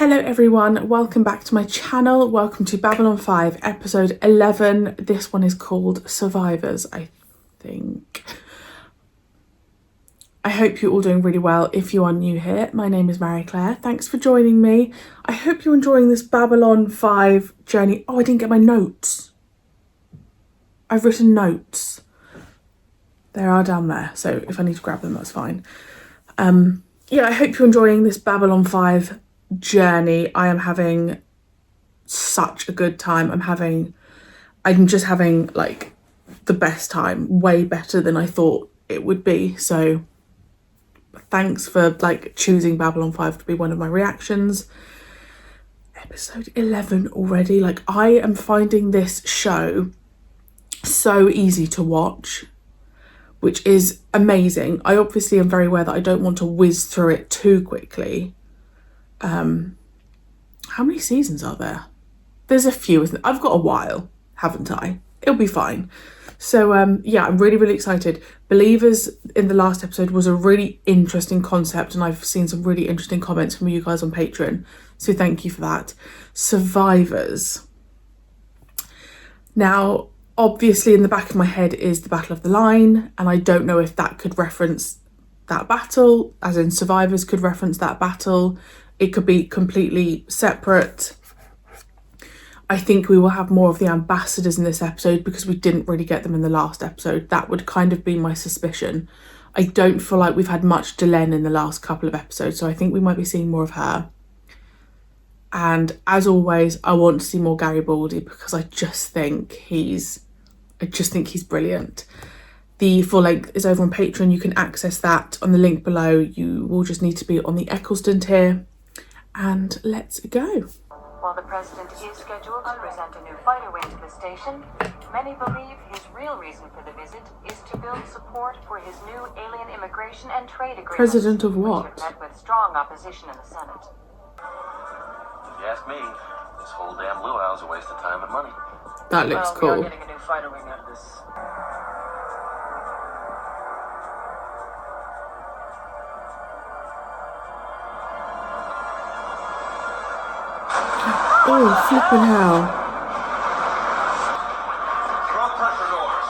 Hello everyone, welcome back to my channel. Welcome to Babylon 5 episode 11. This one is called Survivors, I think. I hope you're all doing really well. If you are new here, my name is Marie-Clare. Thanks for joining me. I hope you're enjoying this Babylon 5 journey. Oh, I didn't get my notes. I've written notes. They are down there, so if I need to grab them, that's fine. Yeah, I hope you're enjoying this Babylon 5 journey. I am having such a good time. I'm just having like the best time, way better than I thought it would be. So thanks for like choosing Babylon 5 to be one of my reactions. Episode 11 already. Like, I am finding this show so easy to watch, which is amazing. I obviously am very aware that I don't want to whiz through it too quickly. How many seasons are there? There's a few, isn't there? I've got a while, haven't I? It'll be fine. So yeah, I'm really excited. Believers in the last episode was a really interesting concept, and I've seen some really interesting comments from you guys on Patreon, so thank you for that. Survivors. Now, obviously in the back of my head is the Battle of the Line, and I don't know if that could reference that battle, as in Survivors could reference that battle. It could be completely separate. I think we will have more of the ambassadors in this episode because we didn't really get them in the last episode. That would kind of be my suspicion. I don't feel like we've had much Delenn in the last couple of episodes, so I think we might be seeing more of her. And as always, I want to see more Garibaldi because I just think he's brilliant. The full length is over on Patreon. You can access that on the link below. You will just need to be on the Eccleston tier. And let's go. While the president is scheduled to present a new fighter wing to the station, many believe his real reason for the visit is to build support for his new alien immigration and trade agreement. President of what? Which have met with strong opposition in the Senate. If you ask me, this whole damn luau's a waste of time and money. That looks cool. We are getting a new fighter wing out of this. Oh, flipping hell. Drop pressure doors.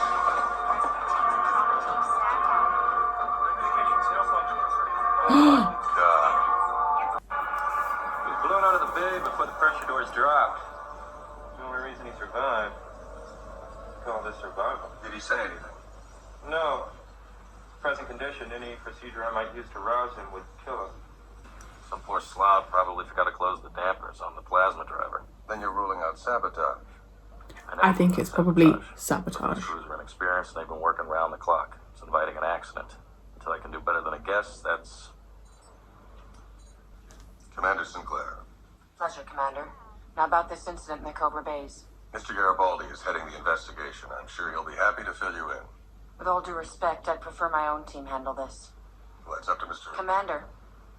He was blown out of the bay before the pressure doors dropped. The only reason he survived. Call this survival. Did he say anything? No. Present condition, any procedure I might use to rouse him would kill him. Some poor slob probably forgot to close the dampers on the plasma driver. Then you're ruling out sabotage. I think it's probably sabotage. The crews are inexperienced and they've been working round the clock. It's inviting an accident. Until I can do better than a guess, that's... Commander Sinclair. Pleasure, Commander. Now about this incident in the Cobra Bays. Mr. Garibaldi is heading the investigation. I'm sure he'll be happy to fill you in. With all due respect, I'd prefer my own team handle this. Well, it's up to Mr. Commander,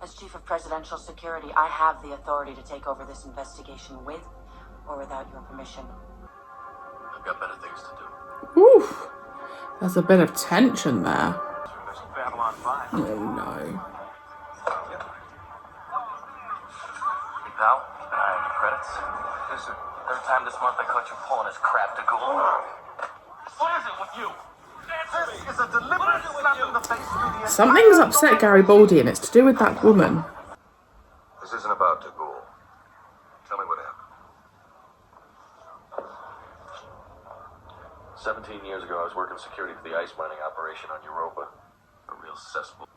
as Chief of Presidential Security, I have the authority to take over this investigation with or without your permission. I've got better things to do. Oof. There's a bit of tension there. Babylon 5. Oh no. Hey, pal, keep an eye on your credits. Yes, sir. Every time this month I caught you pulling his crap to go. What is it with you? This is a deliberate slap in the face to the... Something's upset Garibaldi, and it's to do with that woman. This isn't about Tagul. Tell me what happened. 17 years ago, I was working security for the ice mining operation on Europa. A real cesspool.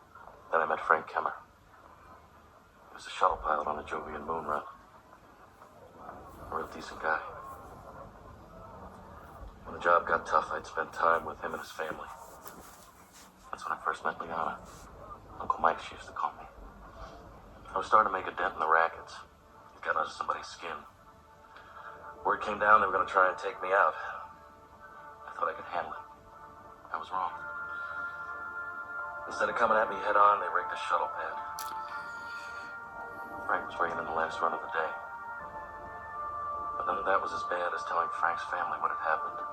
Then I met Frank Kemmer. He was a shuttle pilot on a Jovian moon run. A real decent guy. When the job got tough, I'd spend time with him and his family. That's when I first met Liana. Uncle Mike, she used to call me. I was starting to make a dent in the rackets. It got under somebody's skin. Word came down they were going to try and take me out. I thought I could handle it. I was wrong. Instead of coming at me head on, they rigged a shuttle pad. Frank was bringing in the last run of the day. But none of that was as bad as telling Frank's family what had happened.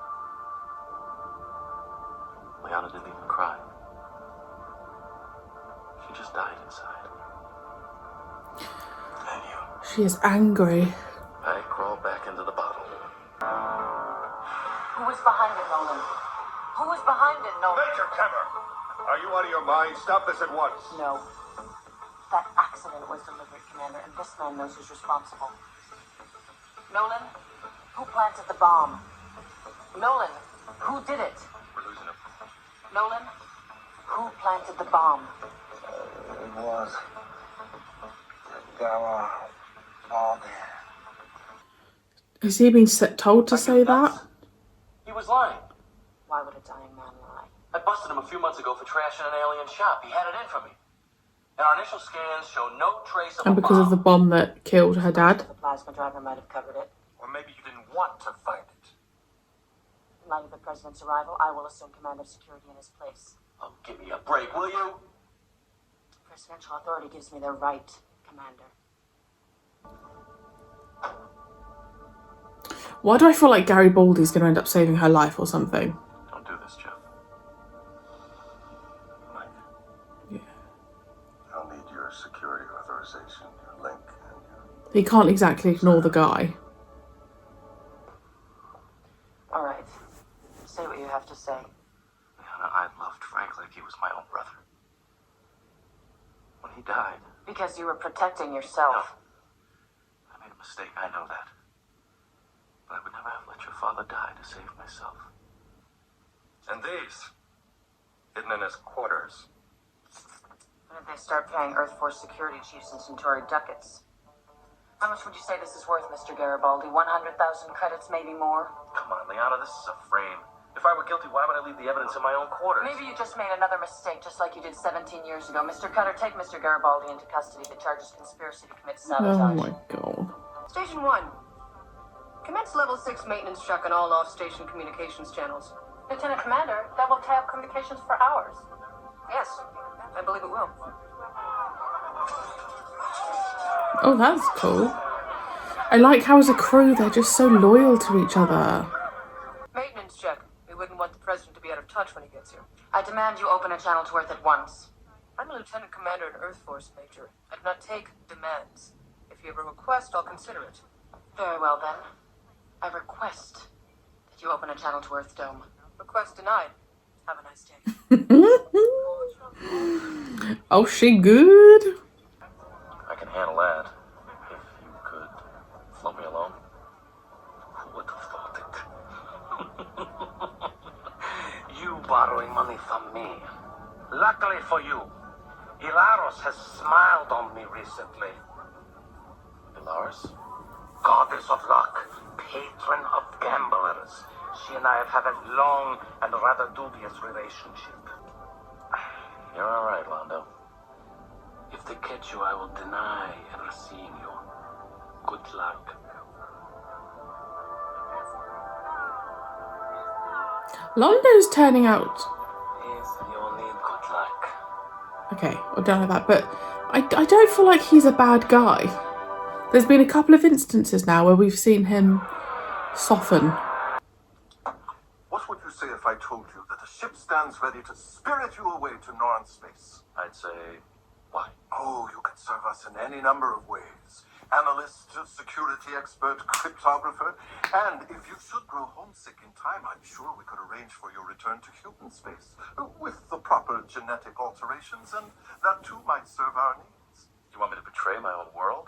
Liana didn't even cry. She just died inside. And you. She is angry. I crawl back into the bottle. Who was behind it, Nolan? Who was behind it, Nolan? Major Trevor! Are you out of your mind? Stop this at once. No. That accident was deliberate, Commander, and this man knows who's responsible. Nolan, who planted the bomb? Nolan, who did it? We're losing him. Nolan, who planted the bomb? It was Garibaldi. Is he being told to say that? He was lying. Why would a dying man lie? I busted him a few months ago for trashing an alien shop. He had it in for me. And our initial scans show no trace of And because of the bomb that killed her dad. The plasma driver might have covered it. Or maybe you didn't want to find it. In light of the President's arrival, I will assume command of security in his place. Oh, give me a break, will you? Presidential authority gives me the right, Commander. Why do I feel like Garibaldi's going to end up saving her life or something? Don't do this, Jeff. Mike, Yeah. I'll need your security authorization, your link, and your... He can't exactly ignore the guy. All right. Say what you have to say. Leanna, I loved Frank like he was my own brother. When he died, Because you were protecting yourself. I made a mistake, I know that. But I would never have let your father die to save myself. And these, hidden in his quarters. When did they start paying Earth Force security chiefs and Centauri ducats? How much would you say this is worth, Mr. Garibaldi? 100,000 credits, maybe more? Come on, Leanna, this is a frame. If I were guilty, why would I leave the evidence in my own quarters? Maybe you just made another mistake, just like you did 17 years ago. Mr. Cutter, take Mr. Garibaldi into custody. The charge is conspiracy to commit sabotage. Oh my god. Station 1. Commence level 6 maintenance check on all off-station communications channels. Lieutenant Commander, that will tie up communications for hours. Yes, I believe it will. Oh, that's cool. I like how as a crew they're just so loyal to each other. Maintenance check. We wouldn't want the President to be out of touch when he gets here. I demand you open a channel to Earth at once. I'm a Lieutenant Commander in Earth Force, Major. I do not take demands. If you have a request, I'll consider it. Very well, then. I request that you open a channel to Earth Dome. Request denied. Have a nice day. Oh, she good? I can handle that. If you could float me alone. Who would have thought it? You borrowing money from me. Luckily for you, Ilaros has smiled on me recently. Ilaros? Goddess of luck, patron of gamblers. She and I have had a long and rather dubious relationship. You're all right, Londo. If they catch you, I will deny ever seeing you. Good luck. Londo's turning out... Yes, you'll need good luck. Okay, I don't know that, but I don't feel like he's a bad guy. There's been a couple of instances now where we've seen him soften. What would you say if I told you that the ship stands ready to spirit you away to Norn space? I'd say, why? Oh, you could serve us in any number of ways. Analyst, security expert, cryptographer. And if you should grow homesick in time, I'm sure we could arrange for your return to human space. With the proper genetic alterations, and that too might serve our needs. You want me to betray my own world?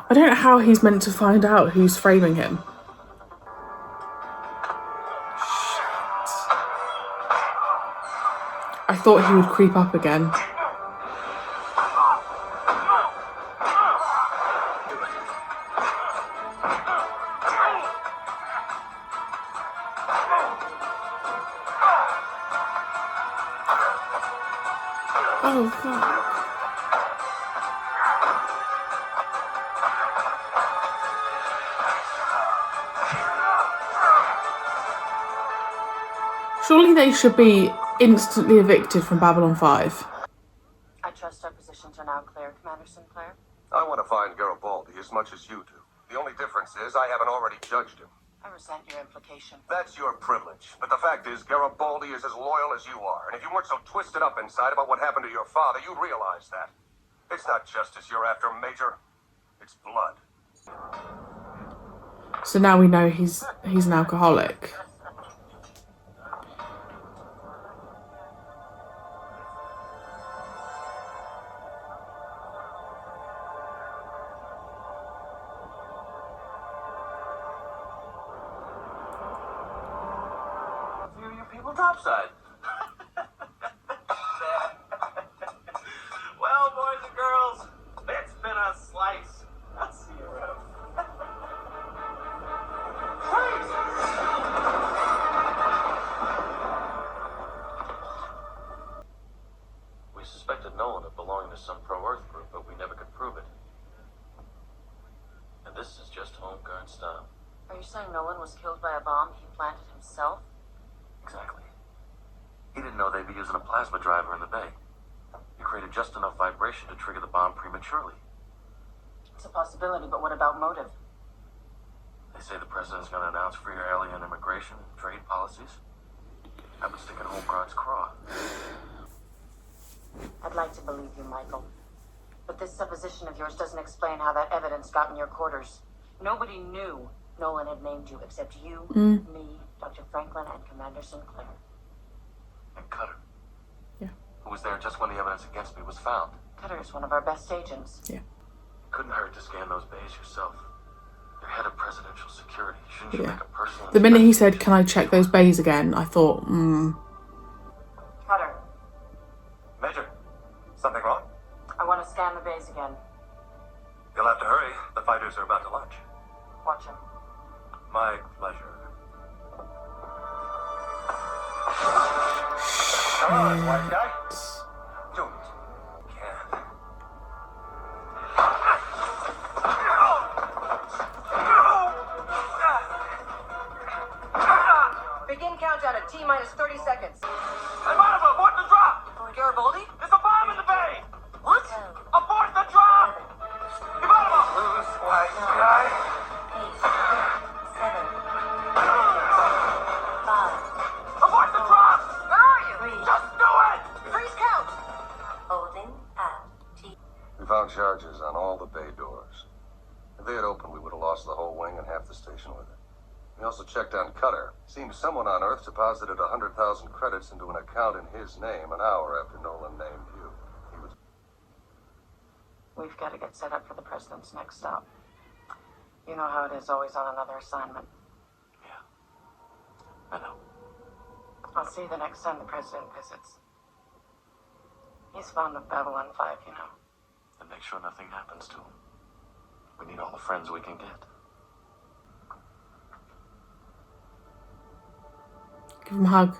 I don't know how he's meant to find out who's framing him. I thought he would creep up again. Oh, fuck. Surely they should be instantly evicted from Babylon 5. I trust our positions are now clear, Commander Sinclair. I want to find Garibaldi as much as you do. The only difference is I haven't already judged him. I resent your implication. That's your privilege. But the fact is, Garibaldi is as loyal as you are. And if you weren't so twisted up inside about what happened to your father, you'd realize that. It's not justice you're after, Major. It's blood. So now we know he's an alcoholic. Few of you people topside. Well, boys and girls, it's been a slice. I'll see you around. We suspected Nolan of belonging to some pro-Earth group, but we never could prove it. And this is just home guard style. Are you saying Nolan was killed by a bomb he planted himself? Exactly. He didn't know they'd be using a plasma driver in the bay. It created just enough vibration to trigger the bomb prematurely. It's a possibility, but what about motive? They say the president's going to announce freer alien immigration and trade policies. I've been sticking home guard's craw. I'd like to believe you, Michael. But this supposition of yours doesn't explain how that evidence got in your quarters. Nobody knew Nolan had named you except you, me, Dr. Franklin, and Commander Sinclair. And Cutter. Yeah. Who was there just when the evidence against me was found. Cutter is one of our best agents. Yeah. Couldn't hurt to scan those bays yourself. You're head of presidential security. Shouldn't you Yeah. make a personal The minute he inspection? said, "Can I check those bays again?" I thought, Cutter, Major, something wrong? I want to scan the bays again. You'll have to hurry. The fighters are about to launch. Watch him. My pleasure. Come on, white guy. Do it. You can. Begin countdown at T-minus 30 seconds. Abort the drop! Garibaldi? There's a bomb in the bay! What? Abort the drop! Loose, white guy. 8, 7, 5. Abort the drop! Where are you? Just do it! Freeze count. Holding at T. We found charges on all the bay doors. If they had opened, we would have lost the whole wing and half the station with it. We also checked on Cutter. Seems someone on Earth deposited 100,000 credits into an account in his name an hour after Nolan named you. He was... We've got to get set up for the president's next stop. You know how it is, always on another assignment. Yeah. I know. I'll see you the next time the president visits. He's fond of Babylon 5, you know. And make sure nothing happens to him. We need all the friends we can get. give him a hug.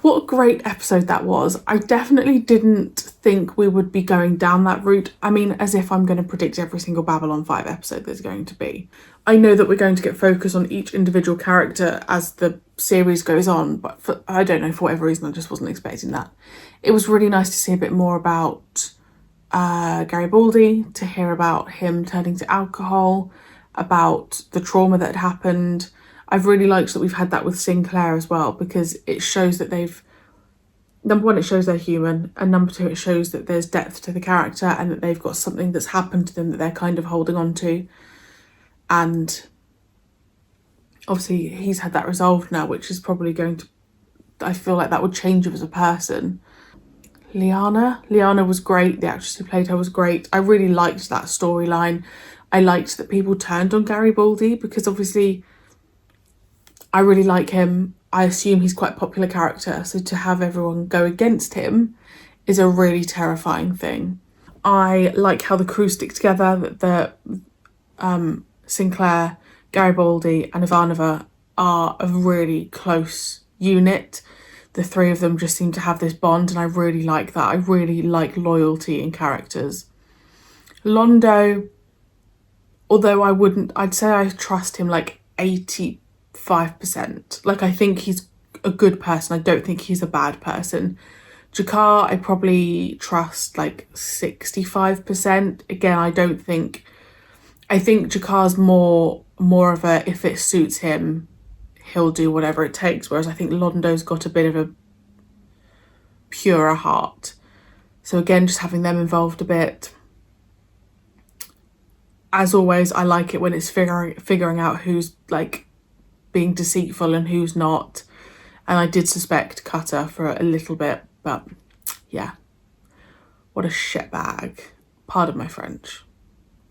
What a great episode that was. I definitely didn't think we would be going down that route. I mean, as if I'm going to predict every single Babylon 5 episode there's going to be. I know that we're going to get focus on each individual character as the series goes on, but I don't know, for whatever reason, I just wasn't expecting that. It was really nice to see a bit more about Garibaldi, to hear about him turning to alcohol, about the trauma that had happened. I've really liked that we've had that with Sinclair as well, because it shows that they've, number one, it shows they're human, and number two, it shows that there's depth to the character and that they've got something that's happened to them that they're kind of holding on to. And obviously he's had that resolved now, which is probably going to, I feel like that would change him as a person. Liana was great. The actress who played her was great. I really liked that storyline. I liked that people turned on Garibaldi, because obviously I really like him. I assume he's quite a popular character, so to have everyone go against him is a really terrifying thing. I like how the crew stick together, that the Sinclair, Garibaldi and Ivanova are a really close unit. The three of them just seem to have this bond, and I really like that. I really like loyalty in characters. Londo, although I'd say I trust him like 85%. Like, I think he's a good person. I don't think he's a bad person. Jakar, I probably trust like 65%. Again, I think Jakar's more of a, if it suits him, he'll do whatever it takes. Whereas I think Londo's got a bit of a purer heart. So again, just having them involved a bit. As always, I like it when it's figuring out who's like being deceitful and who's not. And I did suspect Cutter for a little bit, but yeah. What a shitbag. Pardon my French.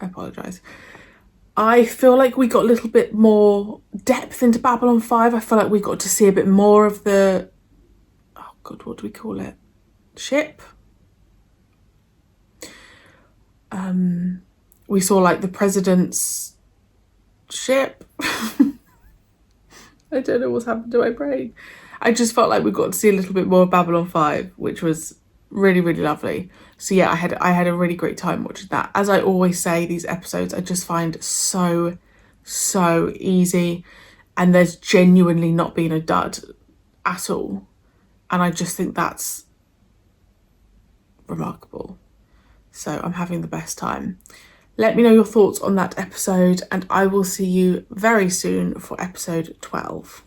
I apologise. I feel like we got a little bit more depth into Babylon 5. I feel like we got to see a bit more of the... Oh God, what do we call it? Ship? We saw like the president's ship. I don't know what's happened to my brain. I just felt like we got to see a little bit more of Babylon 5, which was really, really lovely. So yeah, I had a really great time watching that. As I always say, these episodes I just find so easy, and there's genuinely not been a dud at all. And I just think that's remarkable. So I'm having the best time. Let me know your thoughts on that episode, and I will see you very soon for episode 12.